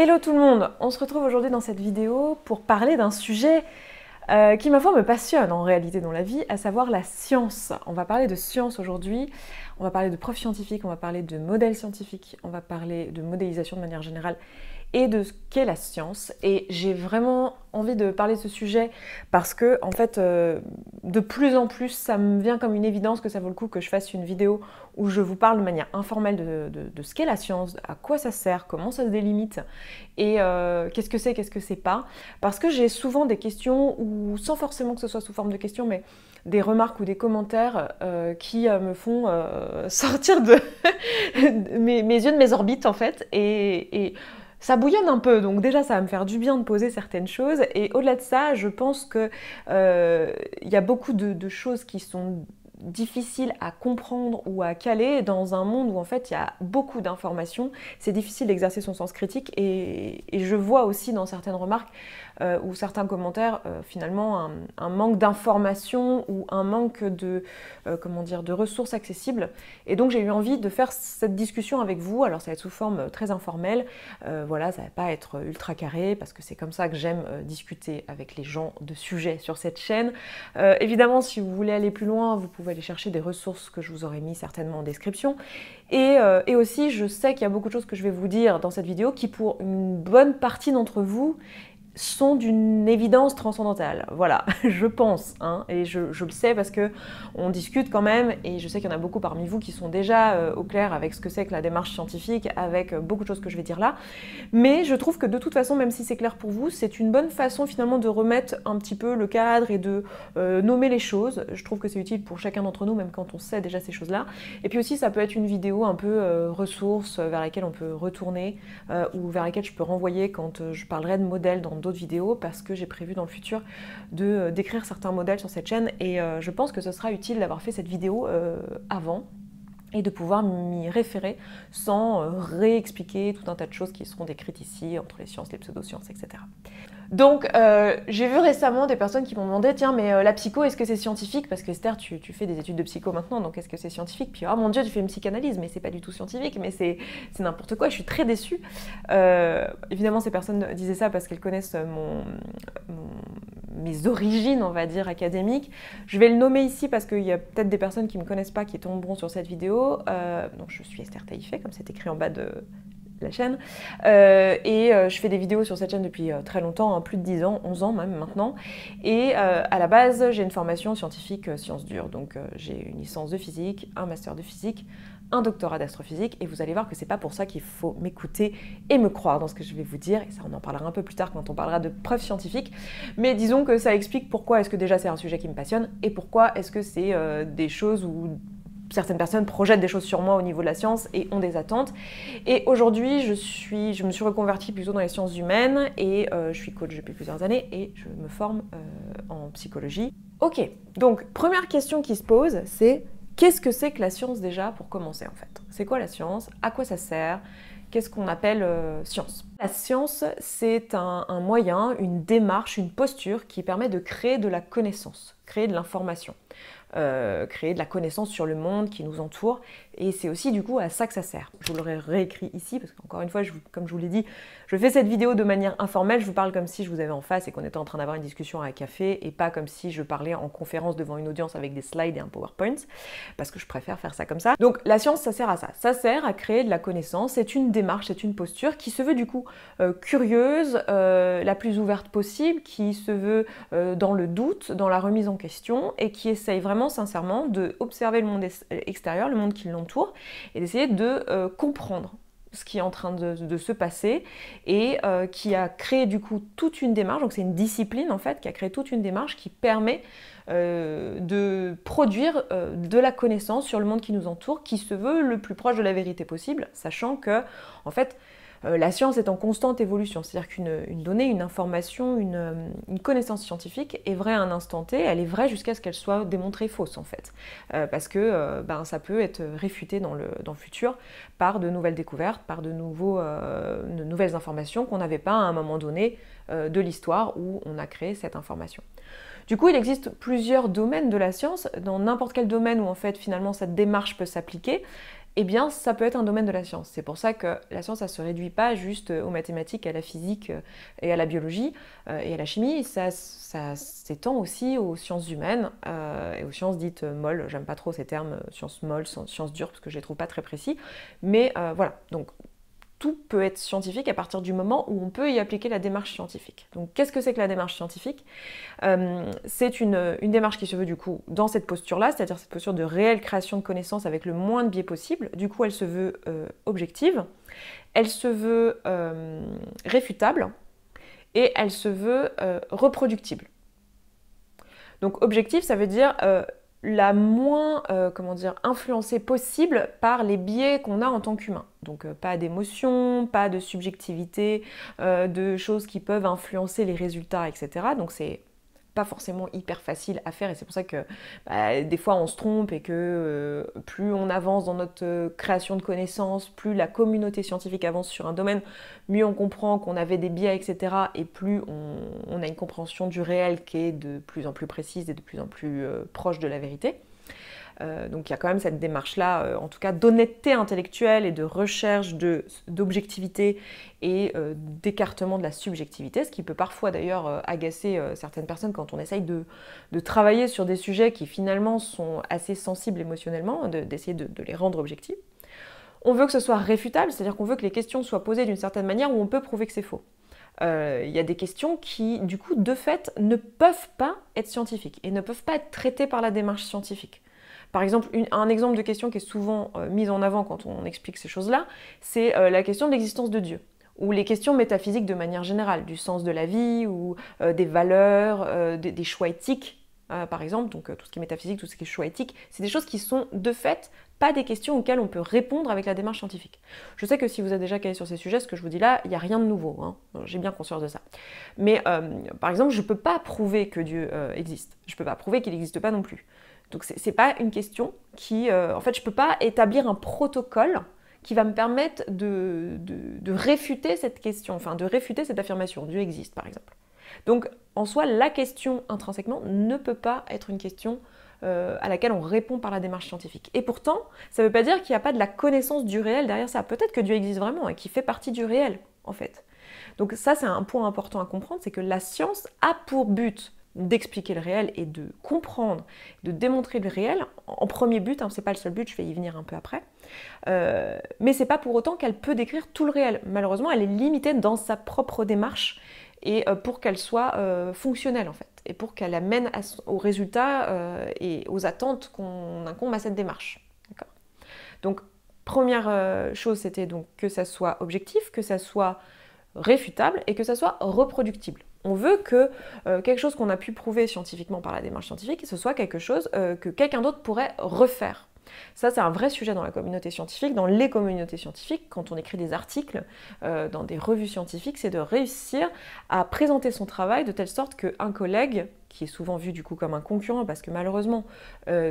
Hello tout le monde, on se retrouve aujourd'hui dans cette vidéo pour parler d'un sujet qui ma foi me passionne en réalité dans la vie, à savoir la science. On va parler de science aujourd'hui, on va parler de preuves scientifiques, on va parler de modèles scientifiques, on va parler de modélisation de manière générale et de ce qu'est la science. Et j'ai vraiment envie de parler de ce sujet parce que, en fait, de plus en plus, ça me vient comme une évidence que ça vaut le coup que je fasse une vidéo où je vous parle de manière informelle de ce qu'est la science, à quoi ça sert, comment ça se délimite et qu'est-ce que c'est pas. Parce que j'ai souvent des questions, ou sans forcément que ce soit sous forme de questions, mais des remarques ou des commentaires qui me font sortir de mes yeux de mes orbites, en fait. Et ça bouillonne un peu, donc déjà ça va me faire du bien de poser certaines choses. Et au-delà de ça, je pense qu'il y a beaucoup de choses qui sont difficiles à comprendre ou à caler dans un monde où en fait il y a beaucoup d'informations. C'est difficile d'exercer son sens critique et je vois aussi dans certaines remarques ou certains commentaires finalement un manque d'informations ou un manque de, de ressources accessibles. Et donc j'ai eu envie de faire cette discussion avec vous. Alors ça va être sous forme très informelle, voilà, ça va pas être ultra carré parce que c'est comme ça que j'aime discuter avec les gens de sujets sur cette chaîne. Évidemment, si vous voulez aller plus loin, vous pouvez aller chercher des ressources que je vous aurais mis certainement en description. Et aussi, je sais qu'il y a beaucoup de choses que je vais vous dire dans cette vidéo qui, pour une bonne partie d'entre vous, sont d'une évidence transcendantale. Voilà, je pense, hein, et je le sais parce que on discute quand même, et je sais qu'il y en a beaucoup parmi vous qui sont déjà au clair avec ce que c'est que la démarche scientifique, avec beaucoup de choses que je vais dire là, mais je trouve que de toute façon, même si c'est clair pour vous, c'est une bonne façon finalement de remettre un petit peu le cadre et de nommer les choses. Je trouve que c'est utile pour chacun d'entre nous, même quand on sait déjà ces choses-là. Et puis aussi, ça peut être une vidéo un peu ressource vers laquelle on peut retourner, ou vers laquelle je peux renvoyer quand je parlerai de modèles dans d'autres vidéos, parce que j'ai prévu dans le futur de d'écrire certains modèles sur cette chaîne, et je pense que ce sera utile d'avoir fait cette vidéo avant et de pouvoir m'y référer sans réexpliquer tout un tas de choses qui seront décrites ici, entre les sciences, les pseudosciences, etc. Donc, j'ai vu récemment des personnes qui m'ont demandé « Tiens, mais la psycho, est-ce que c'est scientifique ?» Parce que Esther, tu fais des études de psycho maintenant, donc est-ce que c'est scientifique? Puis « Oh mon Dieu, tu fais une psychanalyse, mais c'est pas du tout scientifique, mais c'est n'importe quoi, je suis très déçue. » Évidemment, ces personnes disaient ça parce qu'elles connaissent mes origines, on va dire, académiques. Je vais le nommer ici parce qu'il y a peut-être des personnes qui ne me connaissent pas qui tomberont sur cette vidéo. Donc, je suis Esther Taïfé, comme c'est écrit en bas de la chaîne, je fais des vidéos sur cette chaîne depuis très longtemps, hein, plus de 10 ans, 11 ans même maintenant, et à la base j'ai une formation scientifique sciences dures, donc j'ai une licence de physique, un master de physique, un doctorat d'astrophysique, et vous allez voir que c'est pas pour ça qu'il faut m'écouter et me croire dans ce que je vais vous dire, et ça on en parlera un peu plus tard quand on parlera de preuves scientifiques, mais disons que ça explique pourquoi est-ce que déjà c'est un sujet qui me passionne, et pourquoi est-ce que c'est des choses où certaines personnes projettent des choses sur moi au niveau de la science et ont des attentes. Et aujourd'hui, je me suis reconvertie plutôt dans les sciences humaines et je suis coach depuis plusieurs années et je me forme en psychologie. Ok, donc première question qui se pose, c'est qu'est-ce que c'est que la science déjà pour commencer en fait? C'est quoi la science? À quoi ça sert? Qu'est-ce qu'on appelle science? La science, c'est un moyen, une démarche, une posture qui permet de créer de la connaissance, créer de l'information. Créer de la connaissance sur le monde qui nous entoure, et c'est aussi du coup à ça que ça sert. Je vous l'aurais réécrit ici parce qu'encore une fois, comme je vous l'ai dit, je fais cette vidéo de manière informelle, je vous parle comme si je vous avais en face et qu'on était en train d'avoir une discussion à un café, et pas comme si je parlais en conférence devant une audience avec des slides et un PowerPoint, parce que je préfère faire ça comme ça. Donc la science, ça sert à ça sert à créer de la connaissance, c'est une démarche, c'est une posture qui se veut du coup curieuse, la plus ouverte possible, qui se veut dans le doute, dans la remise en question, et qui essaye vraiment sincèrement d'observer le monde extérieur, le monde qui l'entoure, et d'essayer de comprendre ce qui est en train de se passer, et qui a créé du coup toute une démarche, donc c'est une discipline en fait, qui a créé toute une démarche qui permet de produire de la connaissance sur le monde qui nous entoure, qui se veut le plus proche de la vérité possible, sachant que en fait la science est en constante évolution, c'est-à-dire qu'une donnée, une information, une connaissance scientifique est vraie à un instant T, elle est vraie jusqu'à ce qu'elle soit démontrée fausse en fait, parce que ça peut être réfuté dans le futur par de nouvelles découvertes, par de nouvelles informations qu'on n'avait pas à un moment donné de l'histoire où on a créé cette information. Du coup, il existe plusieurs domaines de la science, dans n'importe quel domaine où en fait finalement cette démarche peut s'appliquer. eh bien ça peut être un domaine de la science. C'est pour ça que la science, ça ne se réduit pas juste aux mathématiques, à la physique et à la biologie et à la chimie, ça s'étend aussi aux sciences humaines et aux sciences dites molles. J'aime pas trop ces termes, sciences molles, sciences dures, parce que je les trouve pas très précis. Mais voilà, donc tout peut être scientifique à partir du moment où on peut y appliquer la démarche scientifique. Donc qu'est-ce que c'est que la démarche scientifique? C'est une démarche qui se veut du coup dans cette posture-là, c'est-à-dire cette posture de réelle création de connaissances avec le moins de biais possible. Du coup, elle se veut objective, elle se veut réfutable et elle se veut reproductible. Donc objectif, ça veut dire la moins influencée possible par les biais qu'on a en tant qu'humain. Donc pas d'émotion, pas de subjectivité, de choses qui peuvent influencer les résultats, etc. Donc c'est pas forcément hyper facile à faire et c'est pour ça que des fois on se trompe et que plus on avance dans notre création de connaissances, plus la communauté scientifique avance sur un domaine, mieux on comprend qu'on avait des biais, etc. et plus on a une compréhension du réel qui est de plus en plus précise et de plus en plus proche de la vérité. Donc il y a quand même cette démarche-là, en tout cas d'honnêteté intellectuelle et de recherche d'objectivité et d'écartement de la subjectivité, ce qui peut parfois d'ailleurs agacer certaines personnes quand on essaye de travailler sur des sujets qui finalement sont assez sensibles émotionnellement, d'essayer de les rendre objectifs. On veut que ce soit réfutable, c'est-à-dire qu'on veut que les questions soient posées d'une certaine manière où on peut prouver que c'est faux. Il y a des questions qui, du coup, de fait, ne peuvent pas être scientifiques et ne peuvent pas être traitées par la démarche scientifique. Par exemple, un exemple de question qui est souvent mise en avant quand on explique ces choses-là, c'est la question de l'existence de Dieu, ou les questions métaphysiques de manière générale, du sens de la vie, ou des valeurs, des choix éthiques, par exemple. Donc tout ce qui est métaphysique, tout ce qui est choix éthique, c'est des choses qui sont de fait pas des questions auxquelles on peut répondre avec la démarche scientifique. Je sais que si vous êtes déjà calé sur ces sujets, ce que je vous dis là, il n'y a rien de nouveau, hein. J'ai bien conscience de ça. Mais par exemple, je ne peux pas prouver que Dieu existe, je ne peux pas prouver qu'il n'existe pas non plus. Donc c'est pas une question qui... en fait, je ne peux pas établir un protocole qui va me permettre de réfuter cette question, enfin de réfuter cette affirmation. Dieu existe, par exemple. Donc, en soi, la question intrinsèquement ne peut pas être une question à laquelle on répond par la démarche scientifique. Et pourtant, ça ne veut pas dire qu'il n'y a pas de la connaissance du réel derrière ça. Peut-être que Dieu existe vraiment et qu'il fait partie du réel, en fait. Donc ça, c'est un point important à comprendre, c'est que la science a pour but d'expliquer le réel et de comprendre, de démontrer le réel en premier but, hein, c'est pas le seul but, je vais y venir un peu après, mais c'est pas pour autant qu'elle peut décrire tout le réel. Malheureusement, elle est limitée dans sa propre démarche et pour qu'elle soit fonctionnelle en fait, et pour qu'elle amène aux résultats et aux attentes qu'on incombe à cette démarche. Donc, première chose, c'était donc que ça soit objectif, que ça soit réfutable et que ça soit reproductible. On veut que quelque chose qu'on a pu prouver scientifiquement par la démarche scientifique, ce soit quelque chose que quelqu'un d'autre pourrait refaire. Ça, c'est un vrai sujet dans la communauté scientifique, dans les communautés scientifiques, quand on écrit des articles dans des revues scientifiques, c'est de réussir à présenter son travail de telle sorte qu'un collègue, qui est souvent vu du coup comme un concurrent, parce que malheureusement,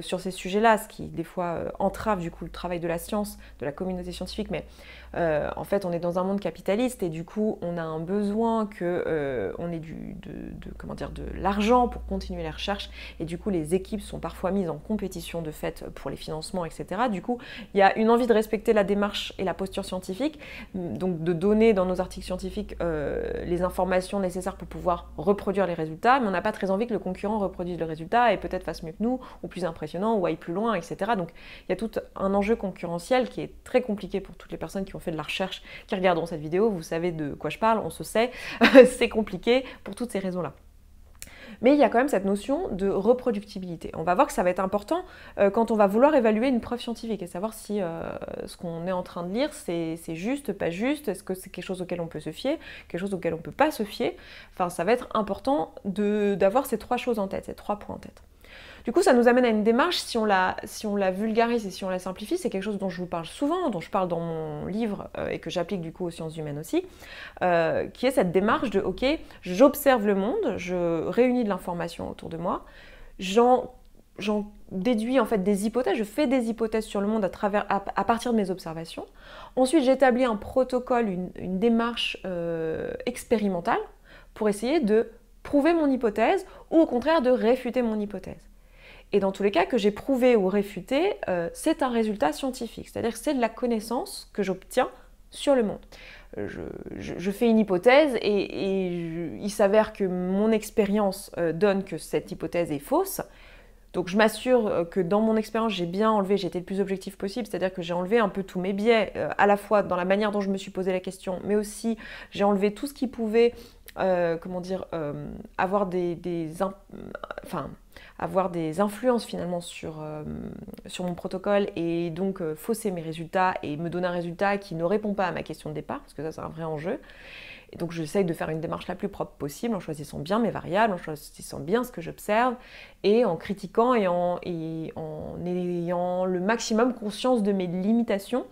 sur ces sujets-là, ce qui des fois entrave du coup le travail de la science, de la communauté scientifique, mais en fait on est dans un monde capitaliste et du coup on a un besoin qu'on ait de l'argent pour continuer les recherches et du coup les équipes sont parfois mises en compétition de fait pour les financements, etc. Du coup il y a une envie de respecter la démarche et la posture scientifique, donc de donner dans nos articles scientifiques les informations nécessaires pour pouvoir reproduire les résultats, mais on n'a pas très envie que le concurrent reproduise le résultat et peut-être fasse mieux que nous, ou plus impressionnant, ou aille plus loin, etc. Donc il y a tout un enjeu concurrentiel qui est très compliqué pour toutes les personnes qui ont fait de la recherche, qui regarderont cette vidéo, vous savez de quoi je parle, on se sait, c'est compliqué pour toutes ces raisons-là. Mais il y a quand même cette notion de reproductibilité. On va voir que ça va être important quand on va vouloir évaluer une preuve scientifique et savoir si ce qu'on est en train de lire, c'est juste, pas juste, est-ce que c'est quelque chose auquel on peut se fier, quelque chose auquel on ne peut pas se fier. Enfin, ça va être important d'avoir ces trois choses en tête, ces trois points en tête. Du coup, ça nous amène à une démarche, si on la vulgarise et si on la simplifie, c'est quelque chose dont je vous parle souvent, dont je parle dans mon livre et que j'applique du coup aux sciences humaines aussi, qui est cette démarche de, ok, j'observe le monde, je réunis de l'information autour de moi, j'en déduis en fait des hypothèses, je fais des hypothèses sur le monde à partir de mes observations. Ensuite, j'établis un protocole, une démarche expérimentale pour essayer de prouver mon hypothèse ou au contraire de réfuter mon hypothèse. Et dans tous les cas, que j'ai prouvé ou réfuté, c'est un résultat scientifique. C'est-à-dire que c'est de la connaissance que j'obtiens sur le monde. Je fais une hypothèse et il s'avère que mon expérience donne que cette hypothèse est fausse. Donc je m'assure que dans mon expérience, j'ai bien enlevé, j'ai été le plus objectif possible, c'est-à-dire que j'ai enlevé un peu tous mes biais, à la fois dans la manière dont je me suis posé la question, mais aussi j'ai enlevé tout ce qui pouvait, avoir avoir des influences finalement sur mon protocole et donc fausser mes résultats et me donner un résultat qui ne répond pas à ma question de départ, parce que ça c'est un vrai enjeu. Et donc j'essaye de faire une démarche la plus propre possible en choisissant bien mes variables, en choisissant bien ce que j'observe et en critiquant et en ayant le maximum conscience de mes limitations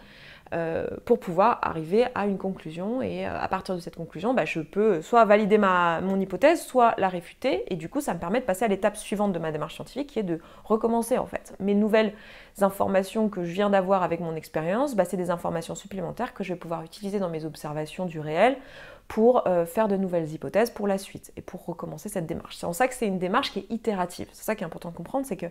pour pouvoir arriver à une conclusion. Et à partir de cette conclusion, je peux soit valider mon hypothèse, soit la réfuter. Et du coup, ça me permet de passer à l'étape suivante de ma démarche scientifique, qui est de recommencer en fait. Mes nouvelles informations que je viens d'avoir avec mon expérience, c'est des informations supplémentaires que je vais pouvoir utiliser dans mes observations du réel pour faire de nouvelles hypothèses pour la suite et pour recommencer cette démarche. C'est en ça que c'est une démarche qui est itérative. C'est ça qui est important de comprendre, c'est que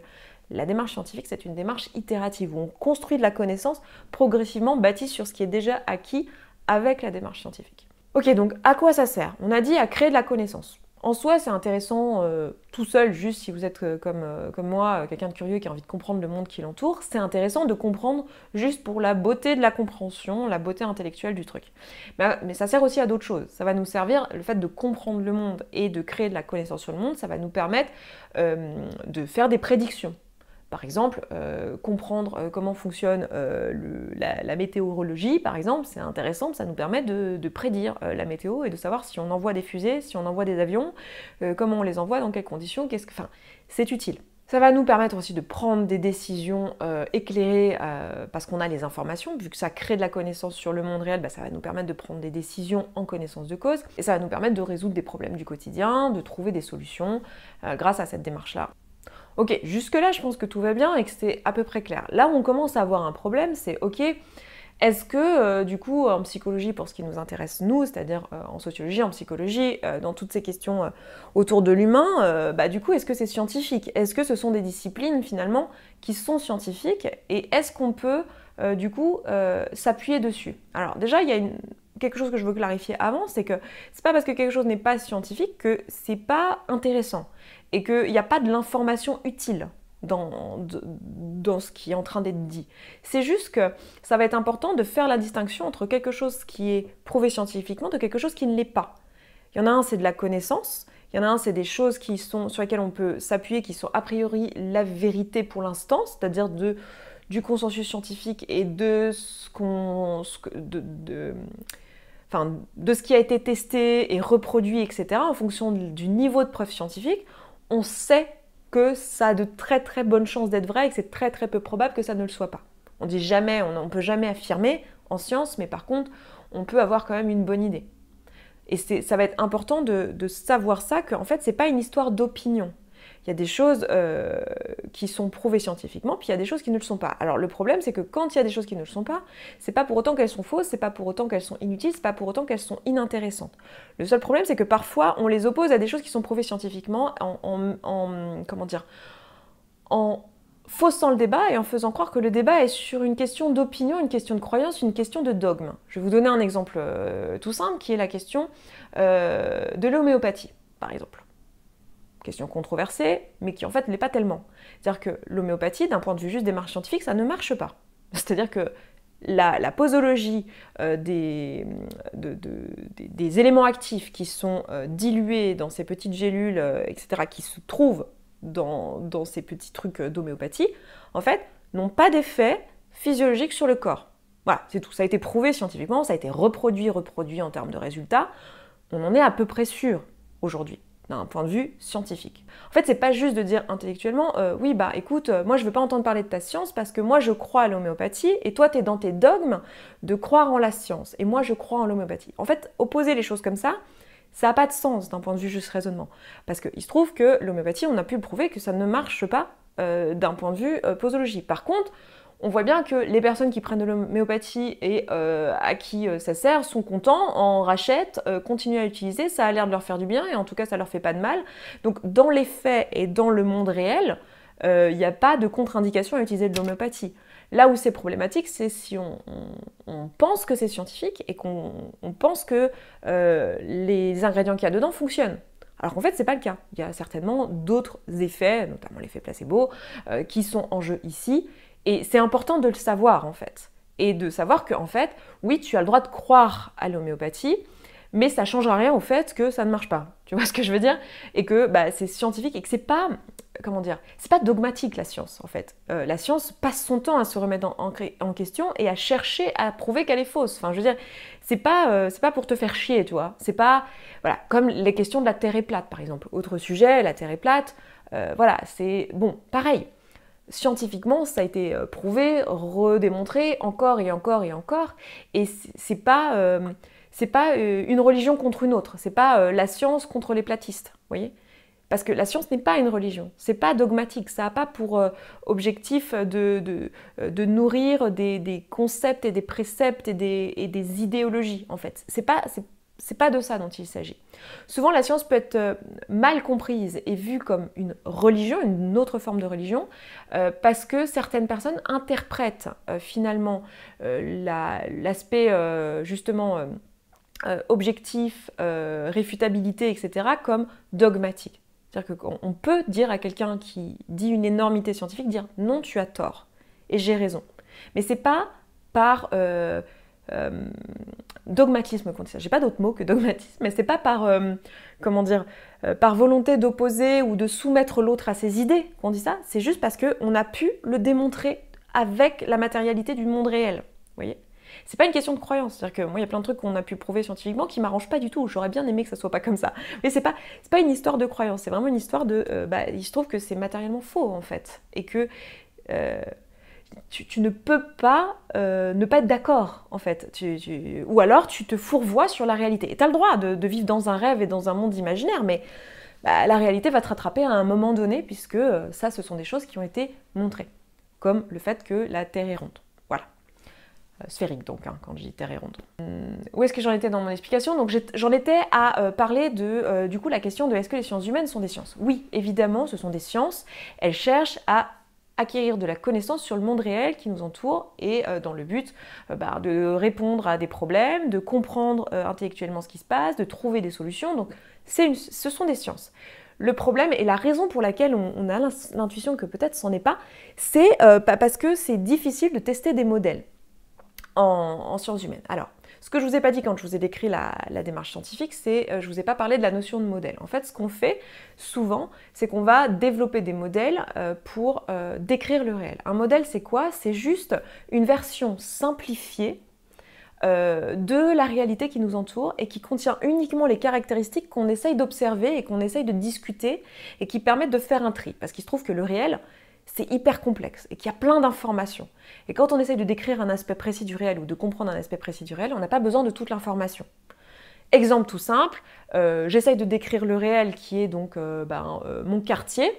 la démarche scientifique, c'est une démarche itérative où on construit de la connaissance progressivement bâtie sur ce qui est déjà acquis avec la démarche scientifique. Ok, donc à quoi ça sert? On a dit à créer de la connaissance. En soi, c'est intéressant tout seul, juste si vous êtes comme moi, quelqu'un de curieux qui a envie de comprendre le monde qui l'entoure, c'est intéressant de comprendre juste pour la beauté de la compréhension, la beauté intellectuelle du truc. Mais ça sert aussi à d'autres choses. Ça va nous servir, le fait de comprendre le monde et de créer de la connaissance sur le monde, ça va nous permettre de faire des prédictions. Par exemple, comprendre comment fonctionne la météorologie, par exemple, c'est intéressant, ça nous permet de prédire la météo et de savoir si on envoie des fusées, si on envoie des avions, comment on les envoie, dans quelles conditions, c'est utile. Ça va nous permettre aussi de prendre des décisions éclairées parce qu'on a les informations, vu que ça crée de la connaissance sur le monde réel, ça va nous permettre de prendre des décisions en connaissance de cause, et ça va nous permettre de résoudre des problèmes du quotidien, de trouver des solutions grâce à cette démarche-là. Ok, jusque-là, je pense que tout va bien et que c'est à peu près clair. Là où on commence à avoir un problème, c'est ok, est-ce que du coup, en psychologie, pour ce qui nous intéresse nous, c'est-à-dire en sociologie, en psychologie, dans toutes ces questions autour de l'humain, du coup, est-ce que c'est scientifique? Est-ce que ce sont des disciplines finalement qui sont scientifiques? Et est-ce qu'on peut du coup s'appuyer dessus? Alors déjà, il y a quelque chose que je veux clarifier avant, c'est que c'est pas parce que quelque chose n'est pas scientifique que c'est pas intéressant et qu'il n'y a pas de l'information utile dans ce qui est en train d'être dit. C'est juste que ça va être important de faire la distinction entre quelque chose qui est prouvé scientifiquement de quelque chose qui ne l'est pas. Il y en a un, c'est de la connaissance, il y en a un, c'est des choses sur lesquelles on peut s'appuyer, qui sont a priori la vérité pour l'instant, c'est-à-dire du consensus scientifique et de ce qui a été testé et reproduit, etc., en fonction du niveau de preuve scientifique, on sait que ça a de très très bonnes chances d'être vrai et que c'est très très peu probable que ça ne le soit pas. On dit jamais, on ne peut jamais affirmer en science, mais par contre, on peut avoir quand même une bonne idée. Et ça va être important de savoir ça, qu'en fait, c'est pas une histoire d'opinion. Il y a des choses qui sont prouvées scientifiquement, puis il y a des choses qui ne le sont pas. Alors le problème, c'est que quand il y a des choses qui ne le sont pas, c'est pas pour autant qu'elles sont fausses, c'est pas pour autant qu'elles sont inutiles, c'est pas pour autant qu'elles sont inintéressantes. Le seul problème, c'est que parfois, on les oppose à des choses qui sont prouvées scientifiquement en faussant le débat et en faisant croire que le débat est sur une question d'opinion, une question de croyance, une question de dogme. Je vais vous donner un exemple tout simple, qui est la question de l'homéopathie, par exemple. Question controversée, mais qui en fait ne l'est pas tellement. C'est-à-dire que l'homéopathie, d'un point de vue juste des démarche scientifique, ça ne marche pas. C'est-à-dire que la posologie des éléments actifs qui sont dilués dans ces petites gélules, etc., qui se trouvent dans ces petits trucs d'homéopathie, en fait, n'ont pas d'effet physiologique sur le corps. Voilà, c'est tout. Ça a été prouvé scientifiquement, ça a été reproduit en termes de résultats. On en est à peu près sûr aujourd'hui, d'un point de vue scientifique. En fait, c'est pas juste de dire intellectuellement oui, écoute, moi je veux pas entendre parler de ta science parce que moi je crois à l'homéopathie et toi t'es dans tes dogmes de croire en la science et moi je crois en l'homéopathie. En fait, opposer les choses comme ça n'a pas de sens d'un point de vue juste raisonnement. Parce qu'il se trouve que l'homéopathie, on a pu prouver que ça ne marche pas d'un point de vue posologie. Par contre, on voit bien que les personnes qui prennent de l'homéopathie et à qui ça sert sont contents, en rachètent, continuent à utiliser, ça a l'air de leur faire du bien et en tout cas ça leur fait pas de mal. Donc dans les faits et dans le monde réel, il n'y a pas de contre-indication à utiliser de l'homéopathie. Là où c'est problématique, c'est si on pense que c'est scientifique et qu'on pense que les ingrédients qu'il y a dedans fonctionnent. Alors qu'en fait, c'est pas le cas. Il y a certainement d'autres effets, notamment l'effet placebo, qui sont en jeu ici. Et c'est important de le savoir, en fait. Et de savoir que, en fait, oui, tu as le droit de croire à l'homéopathie, mais ça ne changera rien au fait que ça ne marche pas. Tu vois ce que je veux dire? Et que c'est scientifique et que c'est pas, comment dire, c'est pas dogmatique la science, en fait. La science passe son temps à se remettre en question et à chercher à prouver qu'elle est fausse. Enfin, je veux dire, c'est pas pour te faire chier, tu vois. C'est pas, voilà, comme les questions de la Terre est plate, par exemple. Autre sujet, la Terre est plate, voilà, c'est, bon, pareil. Scientifiquement, ça a été prouvé, redémontré, encore et encore et encore, et c'est pas une religion contre une autre, c'est pas la science contre les platistes, vous voyez? Parce que la science n'est pas une religion, c'est pas dogmatique, ça n'a pas pour objectif de nourrir des concepts et des préceptes et des idéologies, en fait. C'est pas de ça dont il s'agit. Souvent, la science peut être mal comprise et vue comme une religion, une autre forme de religion, parce que certaines personnes interprètent finalement l'aspect justement objectif, réfutabilité, etc., comme dogmatique. C'est-à-dire qu'on peut dire à quelqu'un qui dit une énormité scientifique, dire non, tu as tort, et j'ai raison. Mais c'est pas par dogmatisme qu'on dit ça. J'ai pas d'autre mot que dogmatisme, mais c'est pas par comment dire, par volonté d'opposer ou de soumettre l'autre à ses idées qu'on dit ça. C'est juste parce qu'on a pu le démontrer avec la matérialité du monde réel. Vous voyez? C'est pas une question de croyance. C'est-à-dire que moi, il y a plein de trucs qu'on a pu prouver scientifiquement qui m'arrangent pas du tout. J'aurais bien aimé que ça soit pas comme ça. Mais c'est pas une histoire de croyance. C'est vraiment une histoire de il se trouve que c'est matériellement faux en fait, et que tu ne peux pas ne pas être d'accord, en fait. Ou alors, tu te fourvoies sur la réalité. Et tu as le droit de vivre dans un rêve et dans un monde imaginaire, mais la réalité va te rattraper à un moment donné, puisque ça, ce sont des choses qui ont été montrées. Comme le fait que la Terre est ronde. Voilà. Sphérique, donc, hein, quand je dis Terre est ronde. Où est-ce que j'en étais dans mon explication? Donc, j'en étais à parler de, du coup, la question de est-ce que les sciences humaines sont des sciences? Oui, évidemment, ce sont des sciences. Elles cherchent à acquérir de la connaissance sur le monde réel qui nous entoure et dans le but de répondre à des problèmes, de comprendre intellectuellement ce qui se passe, de trouver des solutions. Donc ce sont des sciences. Le problème et la raison pour laquelle on a l'intuition que peut-être c'en est pas, c'est parce que c'est difficile de tester des modèles en sciences humaines. Alors, ce que je ne vous ai pas dit quand je vous ai décrit la démarche scientifique, c'est je ne vous ai pas parlé de la notion de modèle. En fait, ce qu'on fait souvent, c'est qu'on va développer des modèles pour décrire le réel. Un modèle, c'est quoi? C'est juste une version simplifiée de la réalité qui nous entoure et qui contient uniquement les caractéristiques qu'on essaye d'observer et qu'on essaye de discuter et qui permettent de faire un tri. Parce qu'il se trouve que le réel, c'est hyper complexe et qu'il y a plein d'informations. Et quand on essaye de décrire un aspect précis du réel ou de comprendre un aspect précis du réel, on n'a pas besoin de toute l'information. Exemple tout simple, j'essaye de décrire le réel qui est donc mon quartier.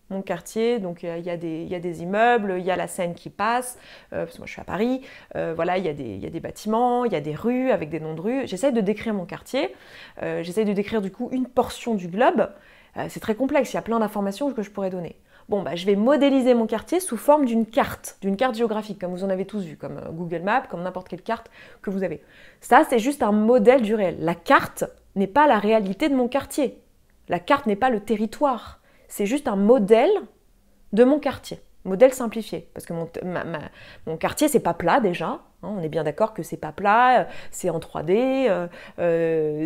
Mon quartier, donc il y a des immeubles, il y a la Seine qui passe, parce que moi je suis à Paris, voilà, il y a des bâtiments, il y a des rues avec des noms de rues. J'essaye de décrire mon quartier, j'essaye de décrire du coup une portion du globe. C'est très complexe, il y a plein d'informations que je pourrais donner. Bon, je vais modéliser mon quartier sous forme d'une carte géographique, comme vous en avez tous vu, comme Google Maps, comme n'importe quelle carte que vous avez. Ça, c'est juste un modèle du réel. La carte n'est pas la réalité de mon quartier. La carte n'est pas le territoire. C'est juste un modèle de mon quartier. Modèle simplifié. Parce que mon quartier, c'est pas plat déjà. On est bien d'accord que c'est pas plat, c'est en 3D,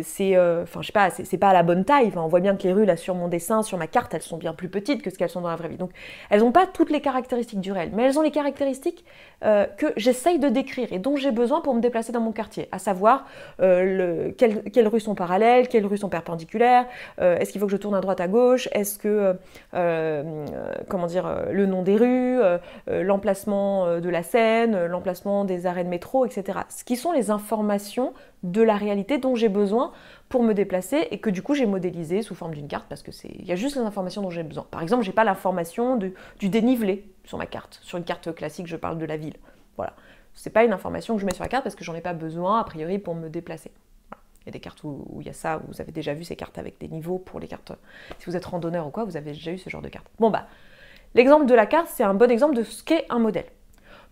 c'est pas à la bonne taille. Enfin, on voit bien que les rues, là, sur mon dessin, sur ma carte, elles sont bien plus petites que ce qu'elles sont dans la vraie vie. Donc, elles n'ont pas toutes les caractéristiques du réel, mais elles ont les caractéristiques que j'essaye de décrire et dont j'ai besoin pour me déplacer dans mon quartier. À savoir, quelles rues sont parallèles, quelles rues sont perpendiculaires, est-ce qu'il faut que je tourne à droite, à gauche, est-ce que, le nom des rues, l'emplacement de la Seine, l'emplacement des arrêts de métro, etc. Ce qui sont les informations de la réalité dont j'ai besoin pour me déplacer et que du coup j'ai modélisé sous forme d'une carte parce que il y a juste les informations dont j'ai besoin. Par exemple, j'ai pas l'information du dénivelé sur ma carte. Sur une carte classique, je parle de la ville. Voilà. C'est pas une information que je mets sur la carte parce que j'en ai pas besoin a priori pour me déplacer. Voilà. Il y a des cartes où il y a ça, vous avez déjà vu ces cartes avec des niveaux pour les cartes. Si vous êtes randonneur ou quoi, vous avez déjà eu ce genre de carte. Bon L'exemple de la carte, c'est un bon exemple de ce qu'est un modèle.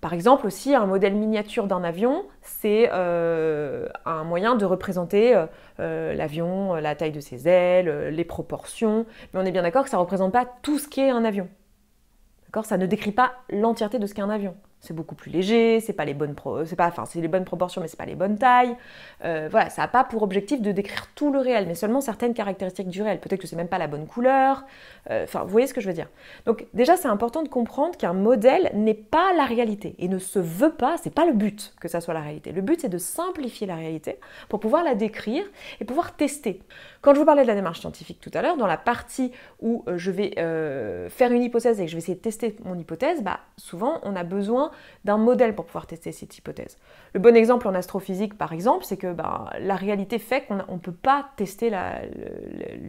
Par exemple aussi, un modèle miniature d'un avion, c'est un moyen de représenter l'avion, la taille de ses ailes, les proportions, mais on est bien d'accord que ça ne représente pas tout ce qu'est un avion. Ça ne décrit pas l'entièreté de ce qu'est un avion. C'est beaucoup plus léger, c'est les bonnes proportions, mais c'est pas les bonnes tailles. Voilà, ça n'a pas pour objectif de décrire tout le réel, mais seulement certaines caractéristiques du réel. Peut-être que c'est même pas la bonne couleur. Vous voyez ce que je veux dire. Donc déjà, c'est important de comprendre qu'un modèle n'est pas la réalité et ne se veut pas. C'est pas le but que ça soit la réalité. Le but, c'est de simplifier la réalité pour pouvoir la décrire et pouvoir tester. Quand je vous parlais de la démarche scientifique tout à l'heure, dans la partie où je vais faire une hypothèse et que je vais essayer de tester mon hypothèse, souvent on a besoin d'un modèle pour pouvoir tester cette hypothèse. Le bon exemple en astrophysique, par exemple, c'est que la réalité fait qu'on ne peut pas tester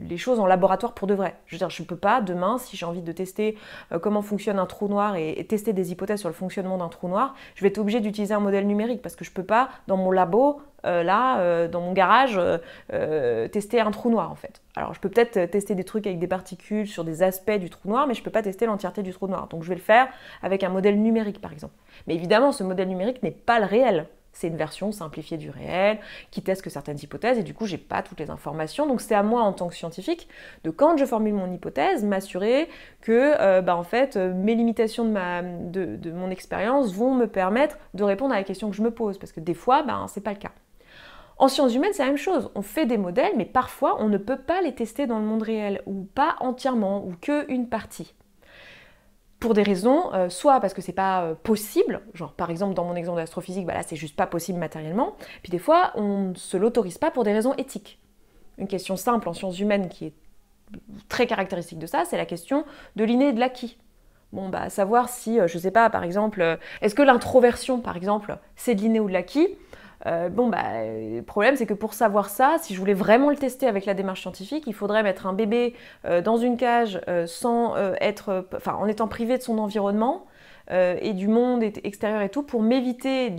les choses en laboratoire pour de vrai. Je veux dire, je ne peux pas, demain, si j'ai envie de tester comment fonctionne un trou noir et tester des hypothèses sur le fonctionnement d'un trou noir, je vais être obligée d'utiliser un modèle numérique parce que je ne peux pas, dans mon labo, dans mon garage, tester un trou noir en fait. Alors je peux peut-être tester des trucs avec des particules sur des aspects du trou noir, mais je ne peux pas tester l'entièreté du trou noir. Donc je vais le faire avec un modèle numérique par exemple. Mais évidemment, ce modèle numérique n'est pas le réel. C'est une version simplifiée du réel qui teste que certaines hypothèses et du coup, j'ai pas toutes les informations. Donc c'est à moi en tant que scientifique de, quand je formule mon hypothèse, m'assurer que en fait, mes limitations de mon expérience vont me permettre de répondre à la question que je me pose. Parce que des fois, c'est pas le cas. En sciences humaines, c'est la même chose. On fait des modèles, mais parfois, on ne peut pas les tester dans le monde réel, ou pas entièrement, ou qu'une partie. Pour des raisons, soit parce que c'est pas possible, genre par exemple dans mon exemple d'astrophysique, là c'est juste pas possible matériellement, puis des fois on ne se l'autorise pas pour des raisons éthiques. Une question simple en sciences humaines qui est très caractéristique de ça, c'est la question de l'inné et de l'acquis. Savoir si, je sais pas, par exemple, est-ce que l'introversion, par exemple, c'est de l'inné ou de l'acquis ? Le problème, c'est que pour savoir ça, si je voulais vraiment le tester avec la démarche scientifique, il faudrait mettre un bébé dans une cage en étant privé de son environnement et du monde extérieur et tout, pour m'éviter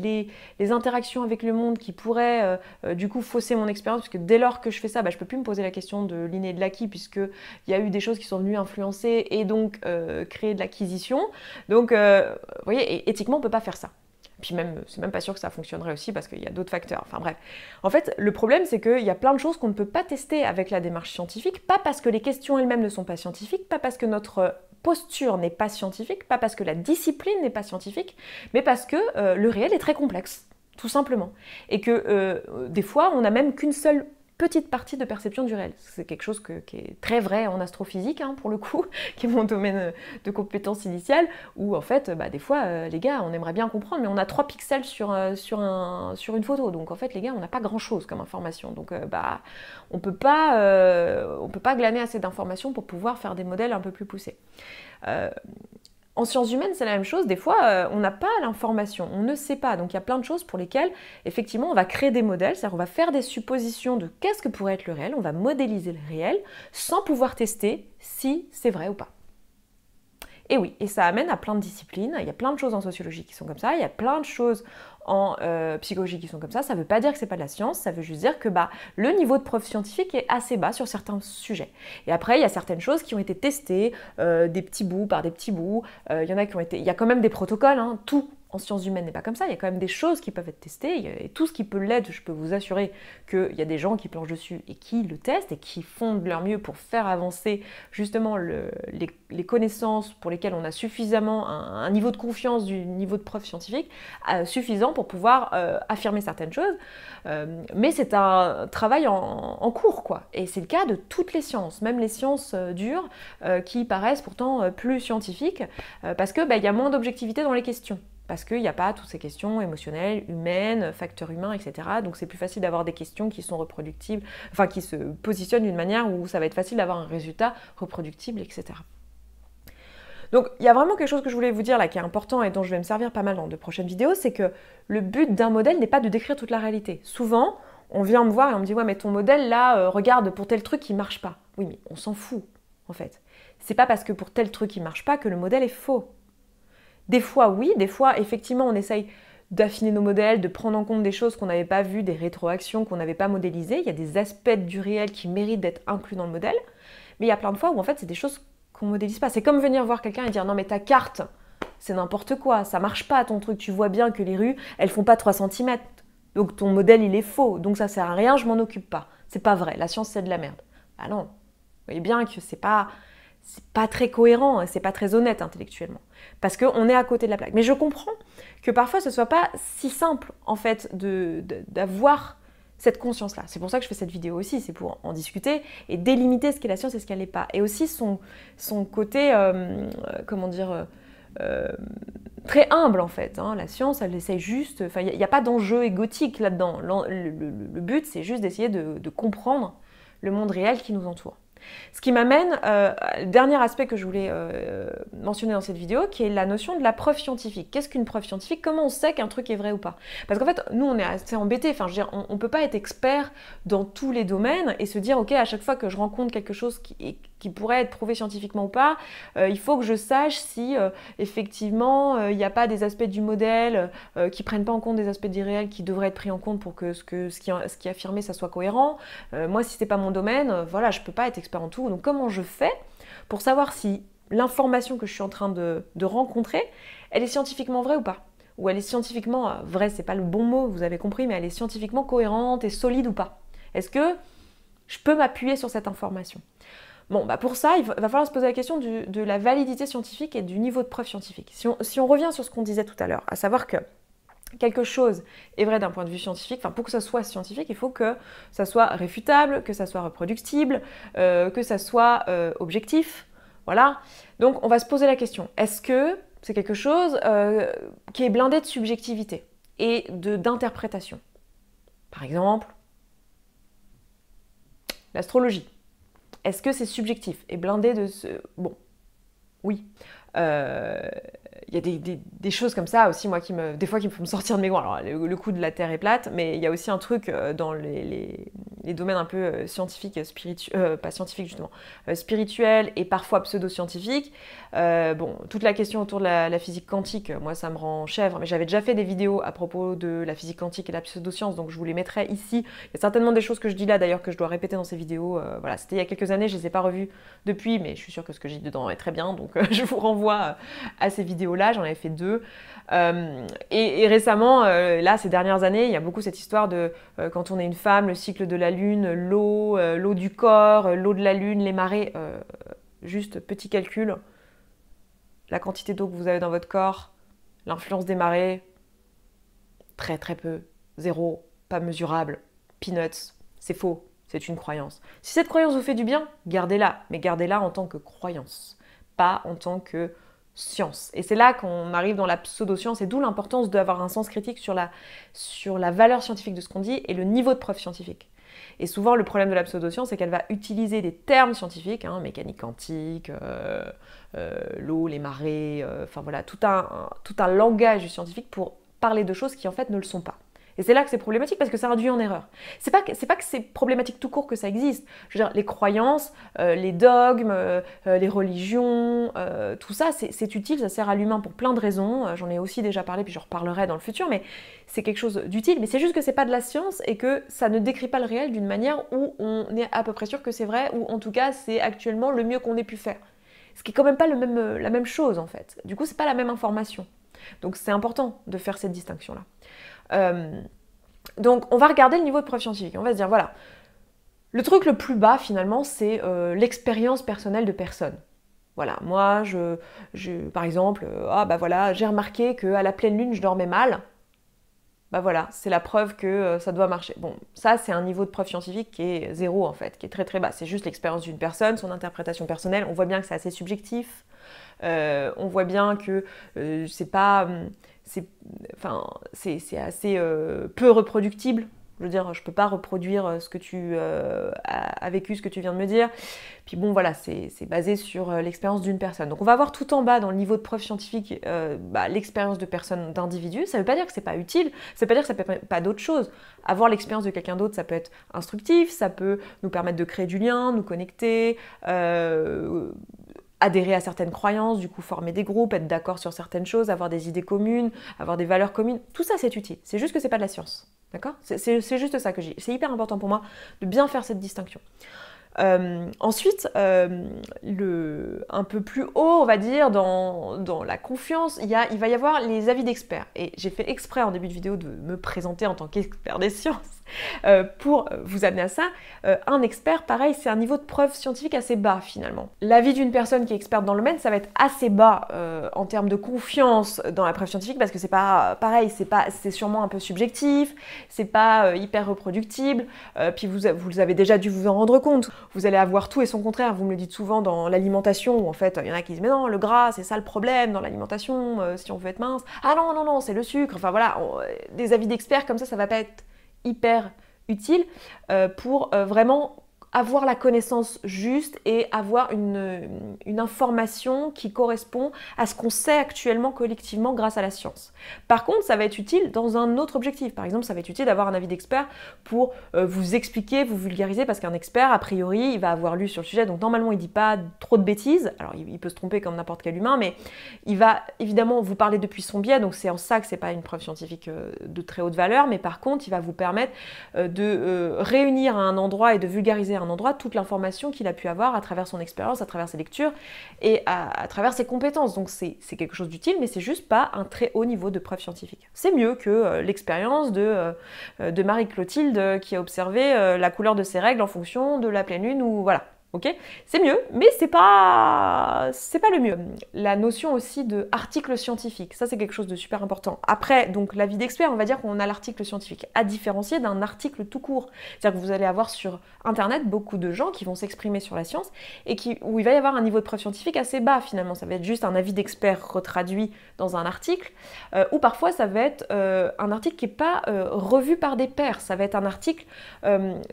les interactions avec le monde qui pourraient du coup fausser mon expérience, puisque dès lors que je fais ça, je peux plus me poser la question de l'inné et de l'acquis, puisqu'il y a eu des choses qui sont venues influencer et donc créer de l'acquisition. Donc, vous voyez, éthiquement, on ne peut pas faire ça. Puis même, c'est même pas sûr que ça fonctionnerait aussi parce qu'il y a d'autres facteurs. Enfin bref. En fait, le problème, c'est qu'il y a plein de choses qu'on ne peut pas tester avec la démarche scientifique, pas parce que les questions elles-mêmes ne sont pas scientifiques, pas parce que notre posture n'est pas scientifique, pas parce que la discipline n'est pas scientifique, mais parce que le réel est très complexe, tout simplement. Et que des fois, on n'a même qu'une seule petite partie de perception du réel. C'est quelque chose qui est très vrai en astrophysique, pour le coup, qui est mon domaine de compétence initiale, où en fait, des fois, les gars, on aimerait bien comprendre, mais on a 3 pixels sur une photo. Donc en fait, les gars, on n'a pas grand-chose comme information. Donc on peut pas glaner assez d'informations pour pouvoir faire des modèles un peu plus poussés. En sciences humaines, c'est la même chose. Des fois, on n'a pas l'information, on ne sait pas. Donc il y a plein de choses pour lesquelles, effectivement, on va créer des modèles, c'est-à-dire on va faire des suppositions de qu'est-ce que pourrait être le réel, on va modéliser le réel sans pouvoir tester si c'est vrai ou pas. Et oui, et ça amène à plein de disciplines. Il y a plein de choses en sociologie qui sont comme ça, il y a plein de choses en psychologie qui sont comme ça. Ça ne veut pas dire que c'est pas de la science, ça veut juste dire que le niveau de preuve scientifique est assez bas sur certains sujets. Et après, il y a certaines choses qui ont été testées, des petits bouts par des petits bouts. Il y en a qui ont été. Il y a quand même des protocoles, tout. En sciences humaines n'est pas comme ça, il y a quand même des choses qui peuvent être testées, et tout ce qui peut l'être, je peux vous assurer qu'il y a des gens qui planchent dessus et qui le testent et qui font de leur mieux pour faire avancer justement les connaissances pour lesquelles on a suffisamment un niveau de confiance du niveau de preuve scientifique suffisant pour pouvoir affirmer certaines choses. Mais c'est un travail en cours, quoi. Et c'est le cas de toutes les sciences, même les sciences dures qui paraissent pourtant plus scientifiques, parce que y a moins d'objectivité dans les questions. Parce qu'il n'y a pas toutes ces questions émotionnelles, humaines, facteurs humains, etc. Donc c'est plus facile d'avoir des questions qui sont reproductibles, enfin qui se positionnent d'une manière où ça va être facile d'avoir un résultat reproductible, etc. Donc il y a vraiment quelque chose que je voulais vous dire là qui est important et dont je vais me servir pas mal dans de prochaines vidéos, c'est que le but d'un modèle n'est pas de décrire toute la réalité. Souvent, on vient me voir et on me dit « Ouais, mais ton modèle là, regarde, pour tel truc, il marche pas. » Oui, mais on s'en fout, en fait. C'est pas parce que pour tel truc, il marche pas que le modèle est faux. Des fois, oui, des fois, effectivement, on essaye d'affiner nos modèles, de prendre en compte des choses qu'on n'avait pas vues, des rétroactions qu'on n'avait pas modélisées. Il y a des aspects du réel qui méritent d'être inclus dans le modèle. Mais il y a plein de fois où, en fait, c'est des choses qu'on modélise pas. C'est comme venir voir quelqu'un et dire non mais ta carte, c'est n'importe quoi, ça marche pas ton truc, tu vois bien que les rues, elles font pas 3 cm. Donc ton modèle il est faux, donc ça sert à rien, je m'en occupe pas. C'est pas vrai, la science c'est de la merde. Ah non, vous voyez bien que c'est pas très cohérent, c'est pas très honnête intellectuellement. Parce qu'on est à côté de la plaque. Mais je comprends que parfois ce soit pas si simple en fait d'avoir cette conscience-là. C'est pour ça que je fais cette vidéo aussi, c'est pour en discuter et délimiter ce qu'est la science et ce qu'elle n'est pas. Et aussi son côté, comment dire, très humble en fait. Hein. La science, elle essaye juste, enfin il n'y a pas d'enjeu égotique là-dedans. Le but, c'est juste d'essayer de comprendre le monde réel qui nous entoure. Ce qui m'amène au dernier aspect que je voulais mentionner dans cette vidéo, qui est la notion de la preuve scientifique. Qu'est-ce qu'une preuve scientifique? Comment on sait qu'un truc est vrai ou pas? Parce qu'en fait, nous, on est assez embêtés. Enfin, je veux dire, on ne peut pas être expert dans tous les domaines et se dire, ok, à chaque fois que je rencontre quelque chose qui pourrait être prouvé scientifiquement ou pas, il faut que je sache si, effectivement, il n'y a pas des aspects du modèle qui ne prennent pas en compte des aspects d'irréel qui devraient être pris en compte pour que ce qui est affirmé, ça soit cohérent. Moi, si ce n'est pas mon domaine, voilà, je ne peux pas être expert en tout. Donc comment je fais pour savoir si l'information que je suis en train de rencontrer, elle est scientifiquement vraie ou pas? Ou elle est scientifiquement, vraie, c'est pas le bon mot, vous avez compris, mais elle est scientifiquement cohérente et solide ou pas? Est-ce que je peux m'appuyer sur cette information? Bon, bah pour ça, il va falloir se poser la question de la validité scientifique et du niveau de preuve scientifique. Si on revient sur ce qu'on disait tout à l'heure, à savoir que quelque chose est vrai d'un point de vue scientifique, enfin pour que ça soit scientifique, il faut que ça soit réfutable, que ça soit reproductible, que ça soit objectif, voilà. Donc on va se poser la question, est-ce que c'est quelque chose qui est blindé de subjectivité et d'interprétation? Par exemple, l'astrologie. Est-ce que c'est subjectif et blindé de ce... Bon, oui. Il y a des choses comme ça aussi, moi, des fois, qui me font me sortir de mes gonds. Alors, le coup de la Terre est plate, mais il y a aussi un truc dans les domaines un peu scientifiques, pas scientifiques justement, spirituels et parfois pseudo-scientifiques. Bon, toute la question autour de la physique quantique, moi, ça me rend chèvre, mais j'avais déjà fait des vidéos à propos de la physique quantique et la pseudo-science, donc je vous les mettrai ici. Il y a certainement des choses que je dis là, d'ailleurs, que je dois répéter dans ces vidéos. Voilà, c'était il y a quelques années, je ne les ai pas revues depuis, mais je suis sûre que ce que j'ai dit dedans est très bien, donc je vous renvoie à ces vidéos-là, j'en avais fait 2. Et récemment, là, ces dernières années, il y a beaucoup cette histoire de quand on est une femme, le cycle de la lune, l'eau du corps, l'eau de la lune, les marées. Juste petit calcul, la quantité d'eau que vous avez dans votre corps, l'influence des marées, très très peu, zéro, pas mesurable, peanuts, c'est faux, c'est une croyance. Si cette croyance vous fait du bien, gardez-la, mais gardez-la en tant que croyance, pas en tant que science. Et c'est là qu'on arrive dans la pseudo-science, et d'où l'importance d'avoir un sens critique sur la valeur scientifique de ce qu'on dit et le niveau de preuve scientifique. Et souvent, le problème de la pseudo-science, c'est qu'elle va utiliser des termes scientifiques, hein, mécanique quantique, l'eau, les marées, enfin voilà, tout un langage scientifique pour parler de choses qui en fait ne le sont pas. Et c'est là que c'est problématique parce que ça induit en erreur. C'est pas que c'est problématique tout court que ça existe. Je veux dire, les croyances, les dogmes, les religions, tout ça, c'est utile, ça sert à l'humain pour plein de raisons. J'en ai aussi déjà parlé, puis j'en reparlerai dans le futur, mais c'est quelque chose d'utile. Mais c'est juste que c'est pas de la science et que ça ne décrit pas le réel d'une manière où on est à peu près sûr que c'est vrai, ou en tout cas, c'est actuellement le mieux qu'on ait pu faire. Ce qui est quand même pas la même chose en fait. Du coup, c'est pas la même information. Donc c'est important de faire cette distinction-là. Donc on va regarder le niveau de preuve scientifique. On va se dire, voilà, le truc le plus bas finalement, c'est l'expérience personnelle de personne. Voilà, moi, par exemple, voilà, j'ai remarqué qu'à la pleine lune, je dormais mal. Bah voilà, c'est la preuve que ça doit marcher. Bon, ça, c'est un niveau de preuve scientifique qui est zéro en fait, qui est très très bas. C'est juste l'expérience d'une personne, son interprétation personnelle. On voit bien que c'est assez subjectif. On voit bien que c'est pas... c'est assez peu reproductible. Je veux dire, je peux pas reproduire ce que tu as vécu, ce que tu viens de me dire. Puis bon, voilà, c'est basé sur l'expérience d'une personne. Donc on va voir tout en bas, dans le niveau de preuve scientifique, l'expérience de personnes, d'individus. Ça veut pas dire que c'est pas utile, ça veut pas dire que ça peut pas d'autres choses. Avoir l'expérience de quelqu'un d'autre, ça peut être instructif, ça peut nous permettre de créer du lien, nous connecter, adhérer à certaines croyances, du coup former des groupes, être d'accord sur certaines choses, avoir des idées communes, avoir des valeurs communes. Tout ça, c'est utile. C'est juste que c'est pas de la science. D'accord ? C'est juste ça que j'ai. C'est hyper important pour moi de bien faire cette distinction. Ensuite, un peu plus haut, on va dire, dans la confiance, il va y avoir les avis d'experts. Et j'ai fait exprès en début de vidéo de me présenter en tant qu'expert des sciences pour vous amener à ça. Un expert, pareil, c'est un niveau de preuve scientifique assez bas finalement. L'avis d'une personne qui est experte dans le domaine, ça va être assez bas en termes de confiance dans la preuve scientifique parce que c'est pas pareil, c'est sûrement un peu subjectif, c'est pas hyper reproductible, puis vous avez déjà dû vous en rendre compte. Vous allez avoir tout et son contraire, vous me le dites souvent dans l'alimentation où en fait il y en a qui disent mais non, le gras c'est ça le problème dans l'alimentation, si on veut être mince. Ah non, non, non, c'est le sucre. Enfin voilà, des avis d'experts comme ça va pas être hyper utile pour vraiment avoir la connaissance juste et avoir une information qui correspond à ce qu'on sait actuellement collectivement grâce à la science. Par contre, ça va être utile dans un autre objectif. Par exemple, ça va être utile d'avoir un avis d'expert pour vous expliquer, vous vulgariser, parce qu'un expert, a priori, il va avoir lu sur le sujet, donc normalement, il ne dit pas trop de bêtises. Alors, il peut se tromper comme n'importe quel humain, mais il va évidemment vous parler depuis son biais, donc c'est en ça que ce n'est pas une preuve scientifique de très haute valeur, mais par contre, il va vous permettre de réunir à un endroit et de vulgariser à un endroit toute l'information qu'il a pu avoir à travers son expérience, à travers ses lectures et à travers ses compétences. Donc c'est quelque chose d'utile, mais c'est juste pas un très haut niveau de preuve scientifique. C'est mieux que l'expérience de Marie-Clotilde qui a observé la couleur de ses règles en fonction de la pleine lune ou voilà. Ok, c'est mieux, mais c'est pas le mieux. La notion aussi de article scientifique, ça c'est quelque chose de super important. Après, donc l'avis d'expert, on va dire qu'on a l'article scientifique, à différencier d'un article tout court. C'est-à-dire que vous allez avoir sur Internet beaucoup de gens qui vont s'exprimer sur la science et où il va y avoir un niveau de preuve scientifique assez bas finalement. Ça va être juste un avis d'expert retraduit dans un article, ou parfois ça va être un article qui n'est pas revu par des pairs. Ça va être un article,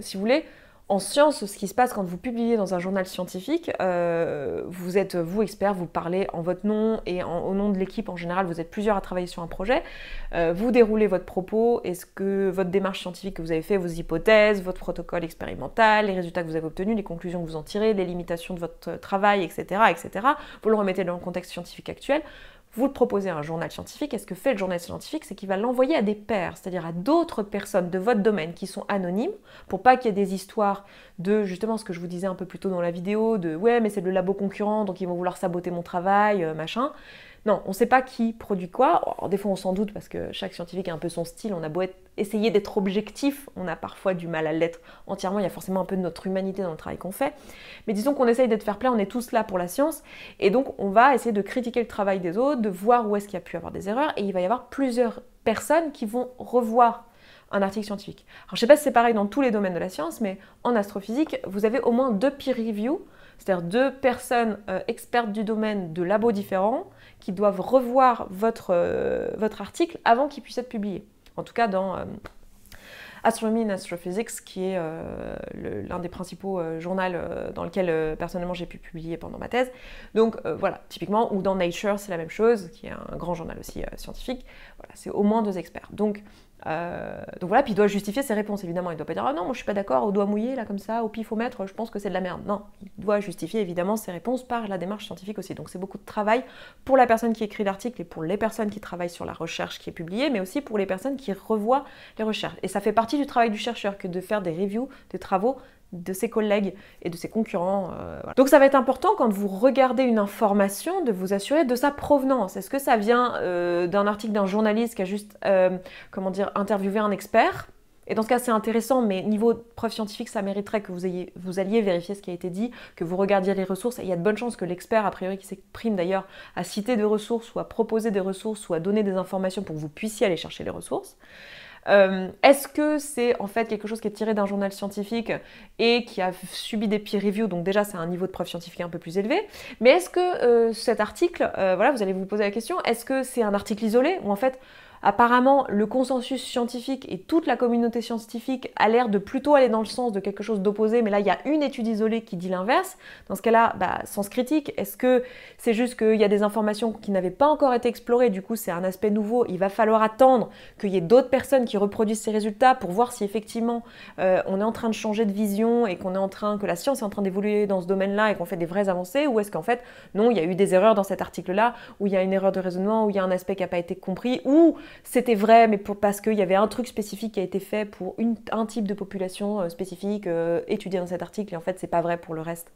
si vous voulez, en science, ce qui se passe quand vous publiez dans un journal scientifique, vous êtes, vous, expert, vous parlez en votre nom et au nom de l'équipe en général, vous êtes plusieurs à travailler sur un projet, vous déroulez votre propos, est-ce que votre démarche scientifique que vous avez fait, vos hypothèses, votre protocole expérimental, les résultats que vous avez obtenus, les conclusions que vous en tirez, les limitations de votre travail, etc., etc., vous le remettez dans le contexte scientifique actuel, vous le proposez à un journal scientifique, et ce que fait le journal scientifique, c'est qu'il va l'envoyer à des pairs, c'est-à-dire à d'autres personnes de votre domaine qui sont anonymes, pour pas qu'il y ait des histoires de, justement, ce que je vous disais un peu plus tôt dans la vidéo, de « ouais, mais c'est le labo concurrent, donc ils vont vouloir saboter mon travail, machin ». Non, on ne sait pas qui produit quoi. Alors, des fois, on s'en doute parce que chaque scientifique a un peu son style. On a beau essayer d'être objectif, on a parfois du mal à l'être entièrement. Il y a forcément un peu de notre humanité dans le travail qu'on fait. Mais disons qu'on essaye d'être fair-play, on est tous là pour la science. Et donc, on va essayer de critiquer le travail des autres, de voir où est-ce qu'il y a pu avoir des erreurs. Et il va y avoir plusieurs personnes qui vont revoir un article scientifique. Alors, je ne sais pas si c'est pareil dans tous les domaines de la science, mais en astrophysique, vous avez au moins 2 peer reviews, c'est-à-dire 2 personnes expertes du domaine de labos différents qui doivent revoir votre article avant qu'il puisse être publié. En tout cas, dans Astronomy and Astrophysics, qui est l'un des principaux journaux dans lequel personnellement j'ai pu publier pendant ma thèse. Donc voilà, typiquement, ou dans Nature, c'est la même chose, qui est un grand journal aussi scientifique. Voilà, c'est au moins 2 experts. Donc voilà, puis il doit justifier ses réponses évidemment. Il ne doit pas dire « Ah non, moi je suis pas d'accord, au doigt mouillé, là comme ça, au pifomètre, je pense que c'est de la merde ». Non, il doit justifier évidemment ses réponses par la démarche scientifique aussi. Donc c'est beaucoup de travail pour la personne qui écrit l'article et pour les personnes qui travaillent sur la recherche qui est publiée, mais aussi pour les personnes qui revoient les recherches. Et ça fait partie du travail du chercheur que de faire des reviews des travaux de ses collègues et de ses concurrents. Voilà. Donc ça va être important quand vous regardez une information de vous assurer de sa provenance. Est-ce que ça vient d'un article d'un journaliste qui a juste interviewé un expert? Et dans ce cas, c'est intéressant, mais niveau preuve scientifique, ça mériterait que vous alliez vérifier ce qui a été dit, que vous regardiez les ressources. Et il y a de bonnes chances que l'expert, a priori, qui s'exprime d'ailleurs, a cité des ressources, ou a proposé des ressources, ou a donné des informations pour que vous puissiez aller chercher les ressources. Est-ce que c'est en fait quelque chose qui est tiré d'un journal scientifique et qui a subi des peer reviews, donc déjà c'est un niveau de preuve scientifique un peu plus élevé, mais est-ce que cet article, voilà, vous allez vous poser la question, est-ce que c'est un article isolé ou en fait apparemment le consensus scientifique et toute la communauté scientifique a l'air de plutôt aller dans le sens de quelque chose d'opposé, mais là il y a une étude isolée qui dit l'inverse. Dans ce cas-là, sens critique, est-ce que c'est juste qu'il y a des informations qui n'avaient pas encore été explorées, du coup c'est un aspect nouveau, il va falloir attendre qu'il y ait d'autres personnes qui reproduisent ces résultats pour voir si effectivement on est en train de changer de vision et que la science est en train d'évoluer dans ce domaine-là et qu'on fait des vraies avancées, ou est-ce qu'en fait non, il y a eu des erreurs dans cet article-là, ou il y a une erreur de raisonnement, ou il y a un aspect qui n'a pas été compris, ou c'était vrai, mais parce qu'il y avait un truc spécifique qui a été fait pour un type de population spécifique étudiée dans cet article, et en fait, c'est pas vrai pour le reste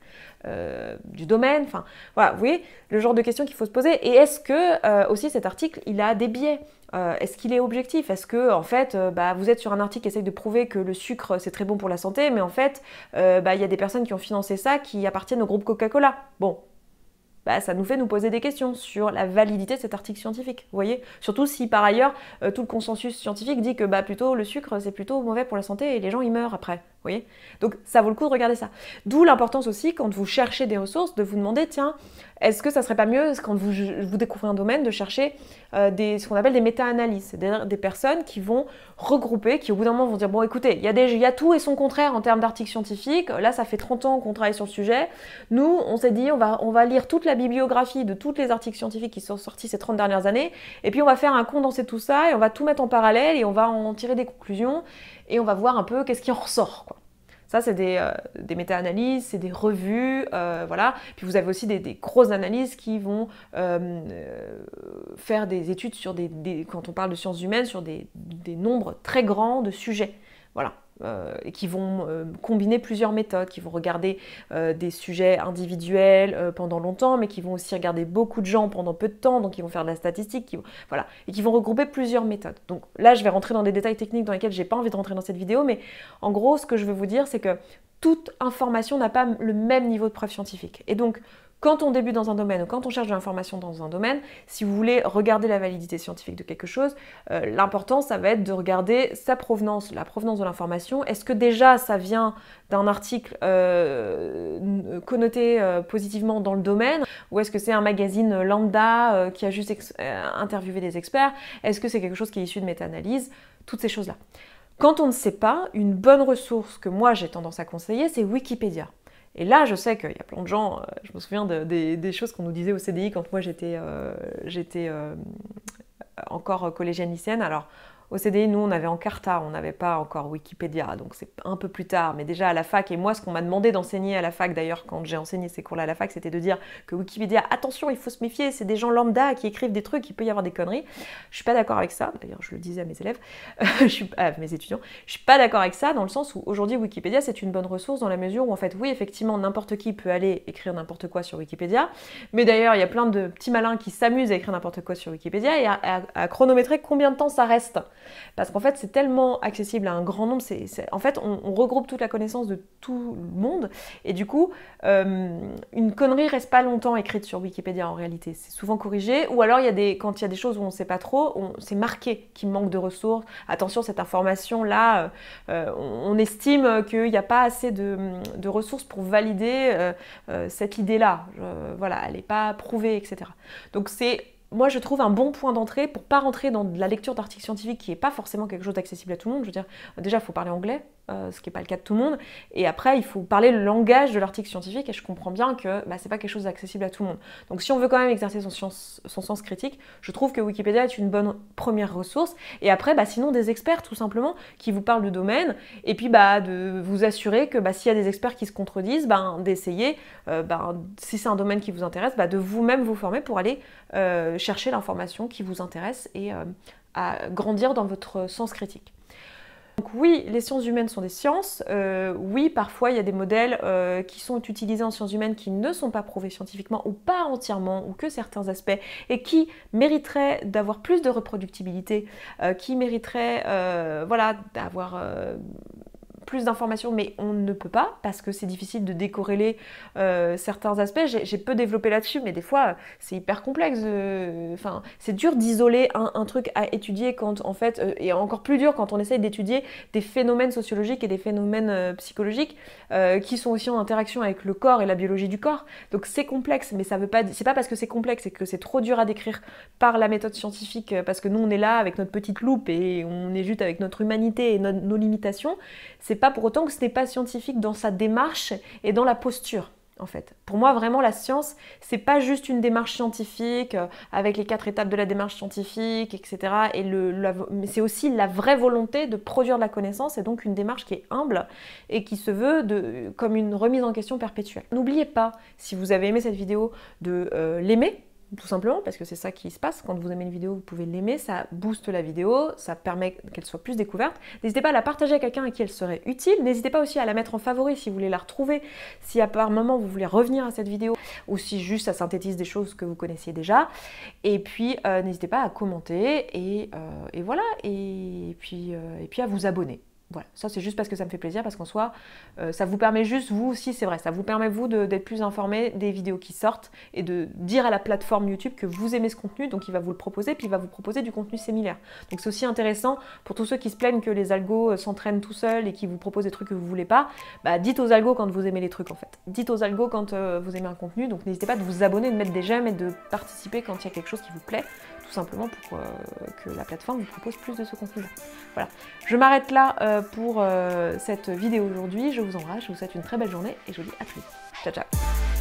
du domaine. Enfin, voilà, vous voyez, le genre de questions qu'il faut se poser. Et est-ce que aussi cet article, il a des biais? Est-ce qu'il est objectif? Est-ce que en fait, vous êtes sur un article qui essaye de prouver que le sucre c'est très bon pour la santé, mais en fait, il y a des personnes qui ont financé ça qui appartiennent au groupe Coca-Cola. Bon, ça nous fait nous poser des questions sur la validité de cet article scientifique, vous voyez? Surtout si par ailleurs, tout le consensus scientifique dit que plutôt le sucre c'est plutôt mauvais pour la santé et les gens y meurent après, vous voyez? Donc ça vaut le coup de regarder ça. D'où l'importance aussi, quand vous cherchez des ressources, de vous demander, tiens, est-ce que ça serait pas mieux, quand vous découvrez un domaine, de chercher ce qu'on appelle des méta-analyses, c'est-à-dire des personnes qui vont regrouper, qui au bout d'un moment vont dire, bon écoutez, il y a tout et son contraire en termes d'articles scientifiques, là ça fait 30 ans qu'on travaille sur le sujet, nous on s'est dit, on va lire toute la bibliographie de tous les articles scientifiques qui sont sortis ces 30 dernières années, et puis on va faire un condensé de tout ça, et on va tout mettre en parallèle, et on va en tirer des conclusions, et on va voir un peu qu'est-ce qui en ressort, quoi. Ça, c'est des méta-analyses, c'est des revues, voilà. Puis vous avez aussi des grosses analyses qui vont faire des études sur quand on parle de sciences humaines, sur des nombres très grands de sujets, voilà. Et qui vont combiner plusieurs méthodes, qui vont regarder des sujets individuels pendant longtemps, mais qui vont aussi regarder beaucoup de gens pendant peu de temps, donc ils vont faire de la statistique, voilà, et qui vont regrouper plusieurs méthodes. Donc là, je vais rentrer dans des détails techniques dans lesquels j'ai pas envie de rentrer dans cette vidéo, mais en gros, ce que je veux vous dire, c'est que toute information n'a pas le même niveau de preuve scientifique. Et donc, quand on débute dans un domaine ou quand on cherche de l'information dans un domaine, si vous voulez regarder la validité scientifique de quelque chose, l'important, ça va être de regarder sa provenance, la provenance de l'information. Est-ce que déjà ça vient d'un article connoté positivement dans le domaine, ou est-ce que c'est un magazine lambda qui a juste interviewé des experts? Est-ce que c'est quelque chose qui est issu de méta-analyse? Toutes ces choses-là. Quand on ne sait pas, une bonne ressource que moi j'ai tendance à conseiller, c'est Wikipédia. Et là, je sais qu'il y a plein de gens, je me souviens des choses qu'on nous disait au CDI quand moi j'étais encore collégienne lycéenne. Alors, au CDI, nous, on avait Encarta, on n'avait pas encore Wikipédia, donc c'est un peu plus tard. Mais déjà à la fac, et moi, ce qu'on m'a demandé d'enseigner à la fac, d'ailleurs, quand j'ai enseigné ces cours-là à la fac, c'était de dire que Wikipédia, attention, il faut se méfier, c'est des gens lambda qui écrivent des trucs, il peut y avoir des conneries. Je suis pas d'accord avec ça, d'ailleurs, je le disais à mes élèves, à mes étudiants, je suis pas d'accord avec ça, dans le sens où aujourd'hui, Wikipédia, c'est une bonne ressource dans la mesure où, en fait, oui, effectivement, n'importe qui peut aller écrire n'importe quoi sur Wikipédia, mais d'ailleurs, il y a plein de petits malins qui s'amusent à écrire n'importe quoi sur Wikipédia et à chronométrer combien de temps ça reste. Parce qu'en fait, c'est tellement accessible à un grand nombre, en fait, on regroupe toute la connaissance de tout le monde, et du coup, une connerie reste pas longtemps écrite sur Wikipédia en réalité. C'est souvent corrigé, ou alors quand il y a des choses où on ne sait pas trop, c'est marqué qu'il manque de ressources. Attention, cette information-là, on estime qu'il n'y a pas assez de ressources pour valider cette idée-là. Voilà, elle n'est pas prouvée, etc. Donc moi, je trouve un bon point d'entrée pour pas rentrer dans de la lecture d'articles scientifiques qui n'est pas forcément quelque chose d'accessible à tout le monde. Je veux dire, déjà, il faut parler anglais, ce qui n'est pas le cas de tout le monde. Et après, il faut parler le langage de l'article scientifique. Et je comprends bien que c'est pas quelque chose d'accessible à tout le monde. Donc, si on veut quand même exercer son sens critique, je trouve que Wikipédia est une bonne première ressource. Et après, sinon, des experts, tout simplement, qui vous parlent du domaine. Et puis, de vous assurer que s'il y a des experts qui se contredisent, d'essayer, si c'est un domaine qui vous intéresse, de vous-même vous former pour aller chercher l'information qui vous intéresse et à grandir dans votre sens critique. Donc oui, les sciences humaines sont des sciences. Oui, parfois il y a des modèles qui sont utilisés en sciences humaines qui ne sont pas prouvés scientifiquement ou pas entièrement ou que certains aspects et qui mériteraient d'avoir plus de reproductibilité, qui mériteraient d'avoir plus d'informations, mais on ne peut pas parce que c'est difficile de décorréler certains aspects. J'ai peu développé là-dessus, mais des fois c'est hyper complexe. C'est dur d'isoler un truc à étudier quand en fait, et encore plus dur quand on essaye d'étudier des phénomènes sociologiques et des phénomènes psychologiques qui sont aussi en interaction avec le corps et la biologie du corps. Donc c'est complexe, mais c'est pas parce que c'est complexe et que c'est trop dur à décrire par la méthode scientifique, parce que nous on est là avec notre petite loupe et on est juste avec notre humanité et nos limitations. C'est pas pour autant que ce n'est pas scientifique dans sa démarche et dans la posture, en fait. Pour moi, vraiment, la science, c'est pas juste une démarche scientifique avec les 4 étapes de la démarche scientifique, etc. Mais c'est aussi la vraie volonté de produire de la connaissance et donc une démarche qui est humble et qui se veut comme une remise en question perpétuelle. N'oubliez pas, si vous avez aimé cette vidéo, de l'aimer, tout simplement, parce que c'est ça qui se passe. Quand vous aimez une vidéo, vous pouvez l'aimer, ça booste la vidéo, ça permet qu'elle soit plus découverte. N'hésitez pas à la partager à quelqu'un à qui elle serait utile. N'hésitez pas aussi à la mettre en favori si vous voulez la retrouver, si à part moment vous voulez revenir à cette vidéo, ou si juste ça synthétise des choses que vous connaissiez déjà. Et puis n'hésitez pas à commenter, et voilà, et puis à vous abonner. Voilà, ça c'est juste parce que ça me fait plaisir, parce qu'en soi, ça vous permet juste, vous aussi, c'est vrai, ça vous permet vous d'être plus informé des vidéos qui sortent et de dire à la plateforme YouTube que vous aimez ce contenu, donc il va vous le proposer, puis il va vous proposer du contenu similaire. Donc c'est aussi intéressant pour tous ceux qui se plaignent que les algos s'entraînent tout seuls et qui vous proposent des trucs que vous voulez pas, bah dites aux algos quand vous aimez les trucs en fait. Dites aux algos quand vous aimez un contenu, donc n'hésitez pas de vous abonner, de mettre des j'aime et de participer quand il y a quelque chose qui vous plaît, tout simplement pour que la plateforme vous propose plus de ce contenu-là. Voilà, je m'arrête là pour cette vidéo aujourd'hui. Je vous embrasse, je vous souhaite une très belle journée et je vous dis à très vite. Ciao, ciao.